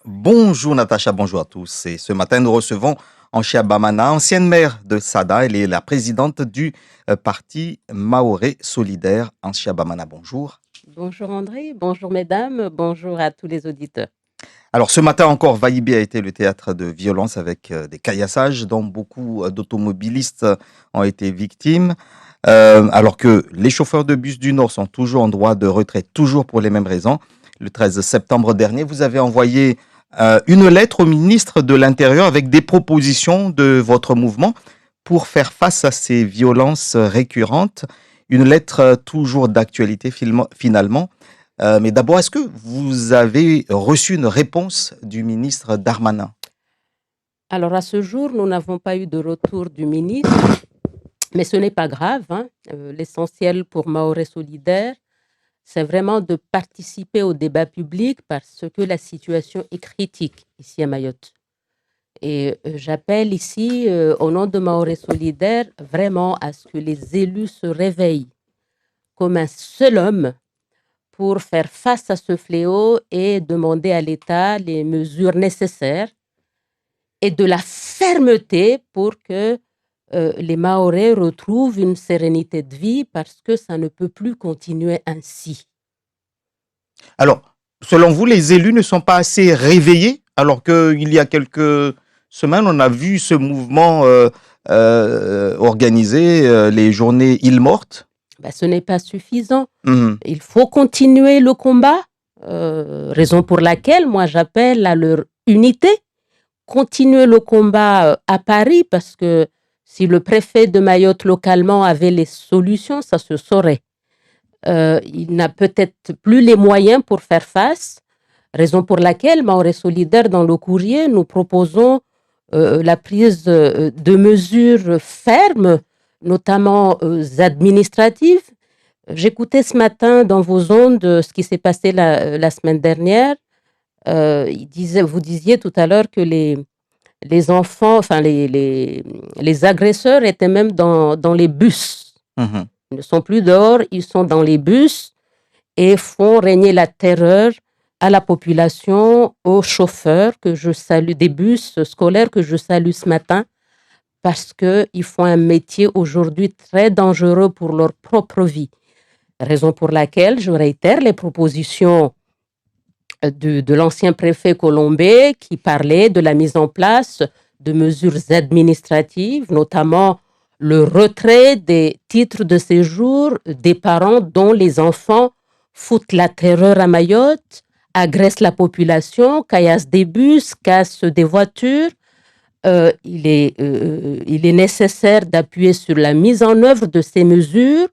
Bonjour Natacha, bonjour à tous. Et ce matin, nous recevons Anchia Bamana, ancienne maire de Sada. Elle est la présidente du parti Maoré Solidaire. Anchia Bamana, bonjour. Bonjour André, bonjour mesdames, bonjour à tous les auditeurs. Alors ce matin encore, Vaïbi a été le théâtre de violences avec des caillassages dont beaucoup d'automobilistes ont été victimes. Alors que les chauffeurs de bus du Nord sont toujours en droit de retrait, toujours pour les mêmes raisons. Le 13 septembre dernier, vous avez envoyé une lettre au ministre de l'Intérieur avec des propositions de votre mouvement pour faire face à ces violences récurrentes. Une lettre toujours d'actualité finalement. Mais d'abord, est-ce que vous avez reçu une réponse du ministre Darmanin? Alors à ce jour, nous n'avons pas eu de retour du ministre, mais ce n'est pas grave. L'essentiel pour Maoré Solidaire, c'est vraiment de participer au débat public parce que la situation est critique ici à Mayotte. Et j'appelle ici, au nom de Maoré Solidaire, vraiment à ce que les élus se réveillent comme un seul homme pour faire face à ce fléau et demander à l'État les mesures nécessaires et de la fermeté pour que les Mahorais retrouvent une sérénité de vie parce que ça ne peut plus continuer ainsi. Alors, selon vous, les élus ne sont pas assez réveillés alors qu'il y a quelques semaines, on a vu ce mouvement organiser les journées îles mortes. Ce n'est pas suffisant. Mhm. Il faut continuer le combat, raison pour laquelle moi j'appelle à leur unité. Continuer le combat à Paris parce que si le préfet de Mayotte localement avait les solutions, ça se saurait. Il n'a peut-être plus les moyens pour faire face, raison pour laquelle Maoré Solidaire, dans le courrier, nous proposons la prise de mesures fermes, notamment administratives. J'écoutais ce matin dans vos ondes ce qui s'est passé la semaine dernière. Vous disiez tout à l'heure que les enfants, enfin les agresseurs étaient même dans les bus. Mhm. Ils ne sont plus dehors, ils sont dans les bus et font régner la terreur à la population, aux chauffeurs que je salue, des bus scolaires que je salue ce matin, parce qu'ils font un métier aujourd'hui très dangereux pour leur propre vie. Raison pour laquelle je réitère les propositions de l'ancien préfet Colombé qui parlait de la mise en place de mesures administratives, notamment le retrait des titres de séjour des parents dont les enfants foutent la terreur à Mayotte, agressent la population, caillassent des bus, cassent des voitures. Il est nécessaire d'appuyer sur la mise en œuvre de ces mesures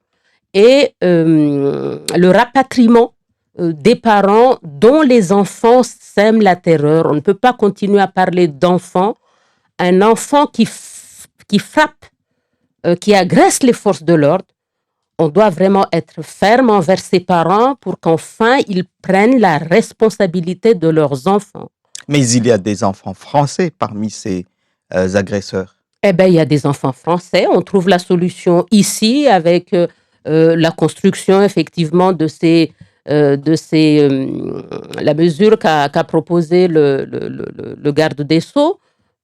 et le rapatriement des parents dont les enfants sèment la terreur. On ne peut pas continuer à parler d'enfants. Un enfant qui frappe, qui agresse les forces de l'ordre, on doit vraiment être ferme envers ses parents pour qu'enfin ils prennent la responsabilité de leurs enfants. Mais il y a des enfants français parmi ces agresseurs. Eh bien, il y a des enfants français. On trouve la solution ici avec la construction effectivement de la mesure qu'a proposé le garde des Sceaux,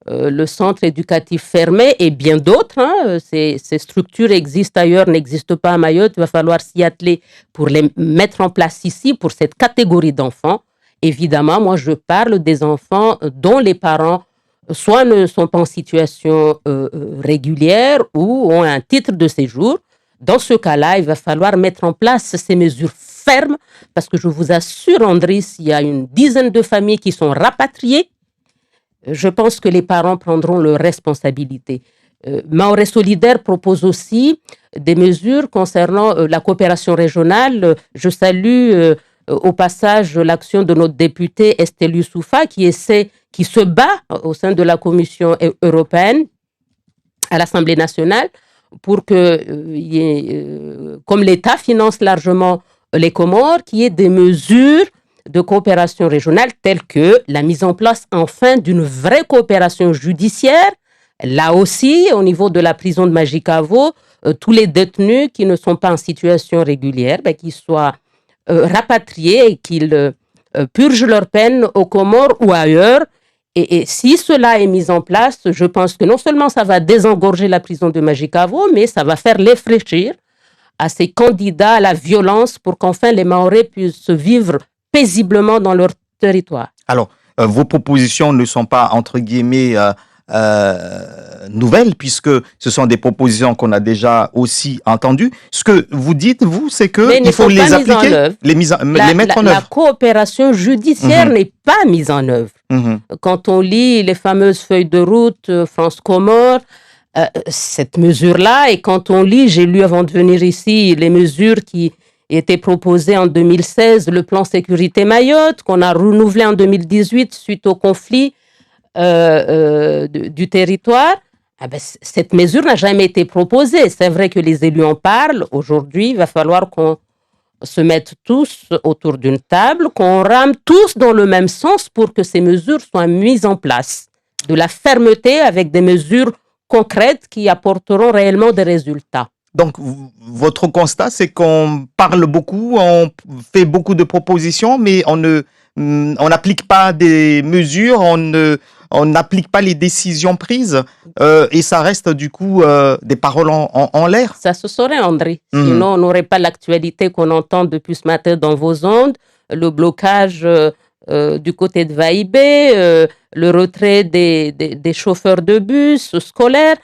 le centre éducatif fermé et bien d'autres. Ces structures existent ailleurs, n'existent pas à Mayotte. Il va falloir s'y atteler pour les mettre en place ici pour cette catégorie d'enfants. Évidemment, moi je parle des enfants dont les parents soit ne sont pas en situation régulière ou ont un titre de séjour. Dans ce cas-là, il va falloir mettre en place ces mesures fermes parce que je vous assure, André, s'il y a une dizaine de familles qui sont rapatriées, je pense que les parents prendront leurs responsabilités. Maoré Solidaire propose aussi des mesures concernant la coopération régionale. Je salue au passage l'action de notre député Estelle Youssoufa qui se bat au sein de la Commission européenne à l'Assemblée nationale pour que, comme l'État finance largement les Comores, qu'il y ait des mesures de coopération régionale telles que la mise en place enfin d'une vraie coopération judiciaire. Là aussi, au niveau de la prison de Majicavo, tous les détenus qui ne sont pas en situation régulière, qu'ils soient rapatriés et qu'ils purgent leur peine aux Comores ou ailleurs. Et si cela est mis en place, je pense que non seulement ça va désengorger la prison de Majicavo, mais ça va faire réfléchir à ces candidats à la violence pour qu'enfin les Mahorais puissent vivre paisiblement dans leur territoire. Alors, vos propositions ne sont pas, entre guillemets, nouvelles, puisque ce sont des propositions qu'on a déjà aussi entendues. Ce que vous dites, vous, c'est qu'il faut les appliquer, les mettre en œuvre. La coopération judiciaire n'est pas mise en œuvre. Quand on lit les fameuses feuilles de route France-Comores, cette mesure-là, et quand on lit, j'ai lu avant de venir ici, les mesures qui étaient proposées en 2016, le plan sécurité Mayotte, qu'on a renouvelé en 2018 suite au conflit du territoire, cette mesure n'a jamais été proposée. C'est vrai que les élus en parlent. Aujourd'hui, il va falloir qu'on se mette tous autour d'une table, qu'on rame tous dans le même sens pour que ces mesures soient mises en place. De la fermeté avec des mesures concrètes qui apporteront réellement des résultats. Donc, votre constat, c'est qu'on parle beaucoup, on fait beaucoup de propositions, mais on n'applique pas des mesures, on n'applique pas les décisions prises, et ça reste du coup des paroles en l'air. Ça se saurait, André. Sinon, on n'aurait pas l'actualité qu'on entend depuis ce matin dans vos ondes, le blocage du côté de Vaïbé, le retrait des chauffeurs de bus scolaires.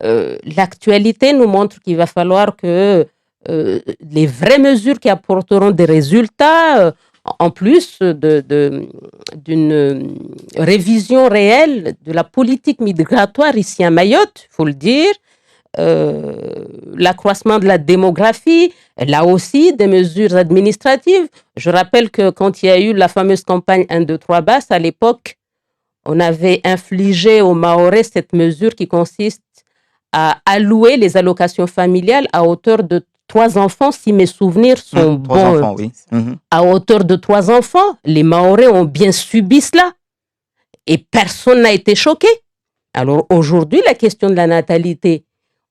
L'actualité nous montre qu'il va falloir que les vraies mesures qui apporteront des résultats, en plus d'une révision réelle de la politique migratoire ici à Mayotte, il faut le dire, l'accroissement de la démographie, là aussi des mesures administratives. Je rappelle que quand il y a eu la fameuse campagne 1, 2, 3 Basse, à l'époque, on avait infligé aux Mahorais cette mesure qui consiste à allouer les allocations familiales à hauteur de 3 enfants, si mes souvenirs sont bons. 3 enfants, oui. À hauteur de 3 enfants, les Mahorais ont bien subi cela. Et personne n'a été choqué. Alors aujourd'hui, la question de la natalité,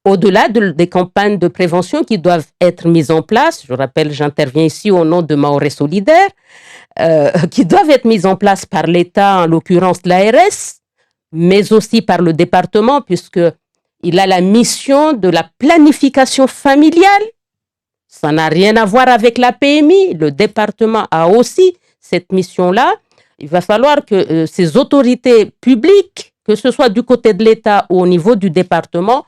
au-delà des campagnes de prévention qui doivent être mises en place, je rappelle, j'interviens ici au nom de Mahorais Solidaires, qui doivent être mises en place par l'État, en l'occurrence l'ARS, mais aussi par le département, puisqu'il a la mission de la planification familiale. Ça n'a rien à voir avec la PMI. Le département a aussi cette mission-là. Il va falloir que ces autorités publiques, que ce soit du côté de l'État ou au niveau du département,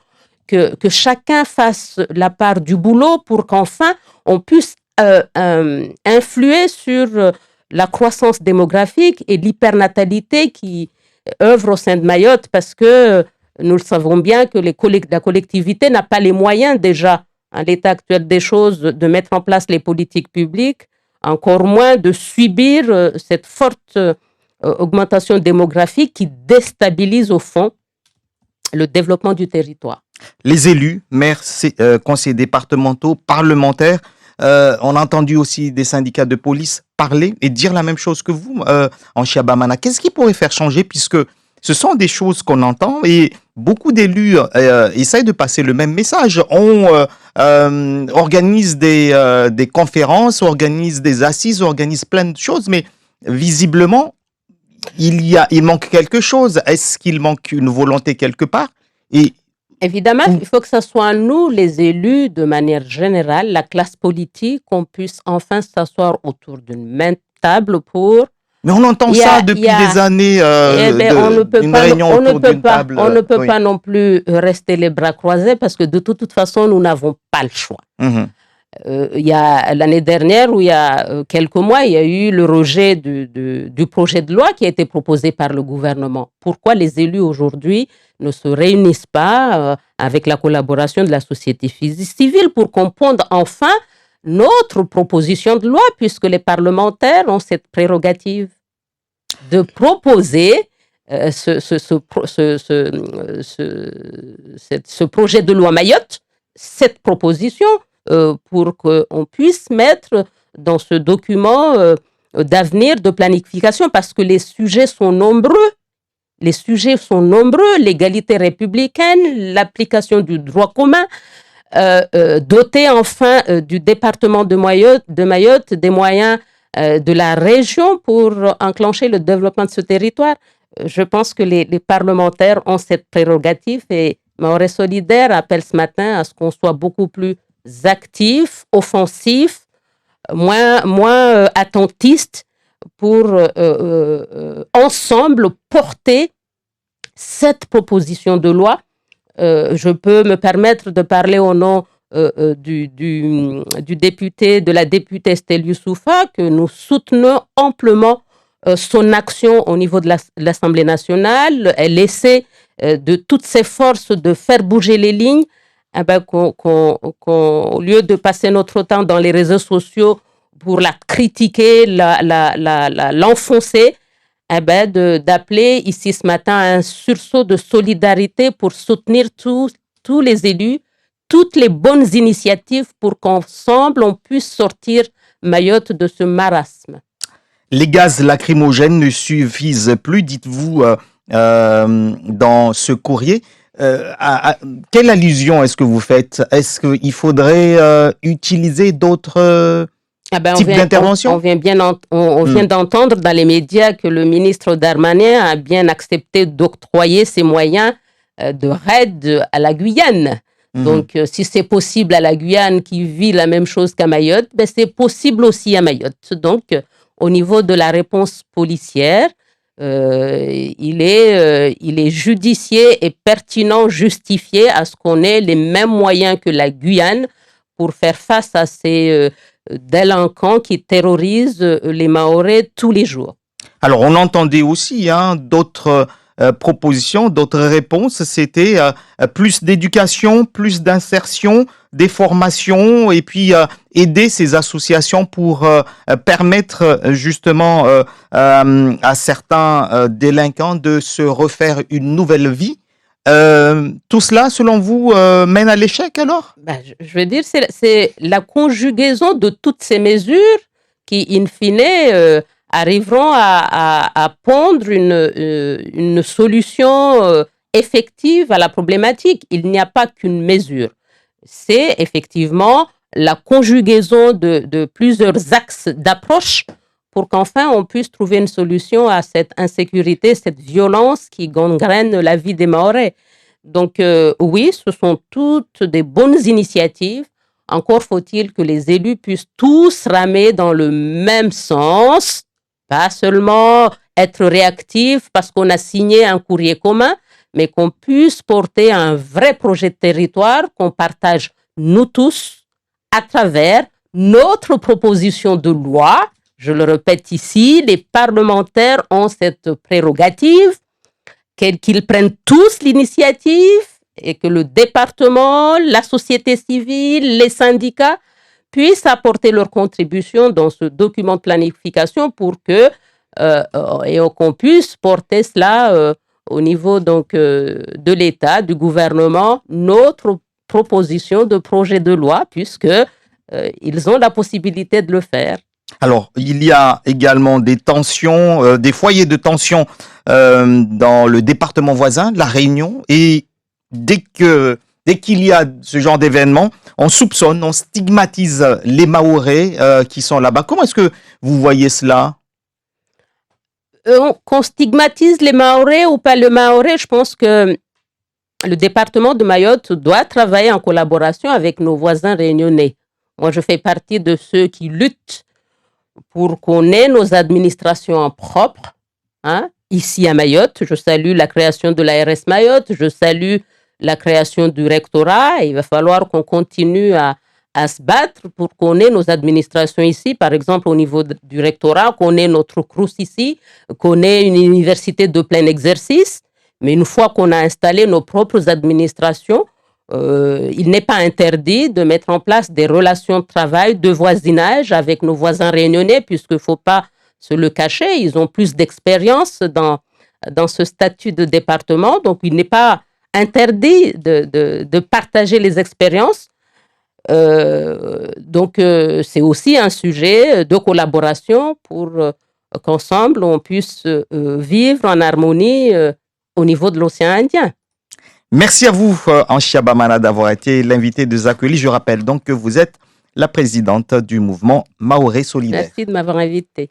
que chacun fasse la part du boulot pour qu'enfin on puisse influer sur la croissance démographique et l'hypernatalité qui œuvre au sein de Mayotte, parce que nous le savons bien que la collectivité n'a pas les moyens déjà, à l'état actuel des choses, de mettre en place les politiques publiques, encore moins de subir cette forte augmentation démographique qui déstabilise au fond le développement du territoire. Les élus, maires, conseillers départementaux, parlementaires, on a entendu aussi des syndicats de police parler et dire la même chose que vous en Chiabamana. Qu'est-ce qui pourrait faire changer, puisque ce sont des choses qu'on entend et beaucoup d'élus essayent de passer le même message. On organise des conférences, organise des assises, organise plein de choses, mais visiblement, il manque quelque chose. Est-ce qu'il manque une volonté quelque part? Évidemment, il faut que ce soit nous, les élus, de manière générale, la classe politique, qu'on puisse enfin s'asseoir autour d'une même table pour... Mais on entend ça depuis des années, une réunion autour d'une table. On ne peut pas non plus rester les bras croisés, parce que de toute façon, nous n'avons pas le choix. Il y a l'année dernière, ou il y a quelques mois, il y a eu le rejet du projet de loi qui a été proposé par le gouvernement. Pourquoi les élus aujourd'hui ne se réunissent pas avec la collaboration de la société civile pour comprendre enfin notre proposition de loi, puisque les parlementaires ont cette prérogative de proposer ce projet de loi Mayotte, cette proposition, pour qu'on puisse mettre dans ce document d'avenir, de planification, parce que les sujets sont nombreux. L'égalité républicaine, l'application du droit commun, doter enfin du département de Mayotte des moyens de la région pour enclencher le développement de ce territoire. Je pense que les parlementaires ont cette prérogative et Mahorais Solidaire appelle ce matin à ce qu'on soit beaucoup plus actif, offensif, moins attentiste pour ensemble porter cette proposition de loi. Je peux me permettre de parler au nom du député, de la députée Estelle Youssoufa, que nous soutenons amplement son action au niveau de l'Assemblée nationale. Elle essaie de toutes ses forces de faire bouger les lignes, au lieu de passer notre temps dans les réseaux sociaux pour la critiquer, l'enfoncer, d'appeler ici ce matin à un sursaut de solidarité pour soutenir tous les élus, toutes les bonnes initiatives pour qu'ensemble on puisse sortir Mayotte de ce marasme. Les gaz lacrymogènes ne suffisent plus, dites-vous, dans ce courrier. Quelle allusion est-ce que vous faites? Est-ce qu'il faudrait utiliser d'autres types d'interventions? On vient d'entendre dans les médias que le ministre Darmanin a bien accepté d'octroyer ses moyens de raid à la Guyane. Donc, si c'est possible à la Guyane qui vit la même chose qu'à Mayotte, c'est possible aussi à Mayotte. Donc, au niveau de la réponse policière, il est judicieux et pertinent, justifié à ce qu'on ait les mêmes moyens que la Guyane pour faire face à ces délinquants qui terrorisent les Mahorais tous les jours. Alors, on entendait aussi d'autres propositions, d'autres réponses. C'était plus d'éducation, plus d'insertion, des formations et puis aider ces associations pour permettre justement à certains délinquants de se refaire une nouvelle vie. Tout cela, selon vous, mène à l'échec alors? Je veux dire, c'est la conjugaison de toutes ces mesures qui, in fine, arriveront à pondre une solution effective à la problématique. Il n'y a pas qu'une mesure. C'est effectivement la conjugaison de plusieurs axes d'approche pour qu'enfin on puisse trouver une solution à cette insécurité, cette violence qui gangrène la vie des Mahorais. Donc oui, ce sont toutes des bonnes initiatives. Encore faut-il que les élus puissent tous ramer dans le même sens, pas seulement être réactifs parce qu'on a signé un courrier commun, mais qu'on puisse porter un vrai projet de territoire qu'on partage nous tous à travers notre proposition de loi. Je le répète ici, les parlementaires ont cette prérogative, qu'ils prennent tous l'initiative et que le département, la société civile, les syndicats puissent apporter leur contribution dans ce document de planification pour que qu'on puisse porter cela au niveau donc de l'État, du gouvernement, notre proposition de projet de loi, puisque ils ont la possibilité de le faire. Alors, il y a également des tensions, des foyers de tension dans le département voisin, la Réunion, et dès qu'il y a ce genre d'événement, on soupçonne, on stigmatise les Mahorais qui sont là-bas. Comment est-ce que vous voyez cela? Qu'on stigmatise les Mahorais ou pas les Mahorais, je pense que le département de Mayotte doit travailler en collaboration avec nos voisins réunionnais. Moi, je fais partie de ceux qui luttent pour qu'on ait nos administrations propres. Ici à Mayotte, je salue la création de l'ARS Mayotte, je salue la création du rectorat. Il va falloir qu'on continue à se battre pour qu'on ait nos administrations ici, par exemple au niveau du rectorat, qu'on ait notre CROUS ici, qu'on ait une université de plein exercice. Mais une fois qu'on a installé nos propres administrations, il n'est pas interdit de mettre en place des relations de travail, de voisinage avec nos voisins réunionnais, puisqu'il ne faut pas se le cacher, ils ont plus d'expérience dans ce statut de département, donc il n'est pas interdit de partager les expériences. Donc c'est aussi un sujet de collaboration pour qu'ensemble on puisse vivre en harmonie au niveau de l'océan Indien. Merci à vous, Anchia Bamana, d'avoir été l'invité de Zakeli. Je rappelle donc que vous êtes la présidente du mouvement Maoré Solidaire. Merci de m'avoir invité.